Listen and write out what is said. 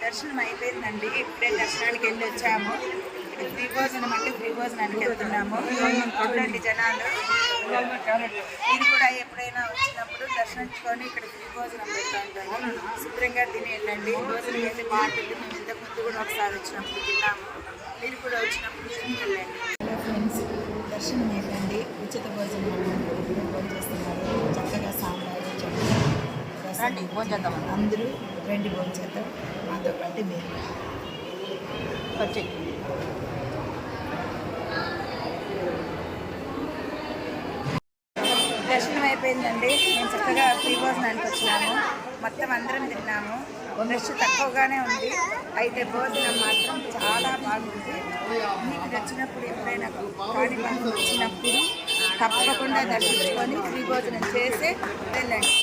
దర్శనం అయిపోయిందండి. ఇప్పుడే దర్శనానికి వెళ్ళి వచ్చాము. ఫ్రీ భోజనం అంటే ఫ్రీ భోజనానికి వెళ్తున్నాము. చూడండి జనాలు. ఇది కూడా ఎప్పుడైనా వచ్చినప్పుడు దర్శించుకొని ఇక్కడ ఫ్రీ భోజనం పెడతా ఉంటాము. శుభ్రంగా తిని వెళ్ళండి. భోజనం అయితే బాగుంటుంది. మేము ఇంతకు ముందు కూడా ఒకసారి వచ్చినప్పుడు తిన్నాము. మీరు కూడా వచ్చినప్పుడు తిని వెళ్ళండి. ఫ్రెండ్స్, దర్శనం అయిపోయింది. ఉచిత భోజనం భోజనం చేస్తున్నారు. చక్కగా సాంబారు చట్నీ భోజనం చేద్దాం. అందరూ రండి భోజనం చేద్దాం. మాతో పాటు మీరు వచ్చి దర్శనం అయిపోయిందండి. మేము చక్కగా ఫ్రీ భోజనానికి వచ్చినాము. మొత్తం అందరం తిన్నాము. రష్ తక్కువగానే ఉంది. అయితే భోజనం మాత్రం చాలా బాగుంది. మీకు వచ్చినప్పుడు ఎప్పుడైనా కాణిపాకం వచ్చినప్పుడు తప్పకుండా దర్శించుకొని ఫ్రీ భోజనం చేసి వెళ్ళండి.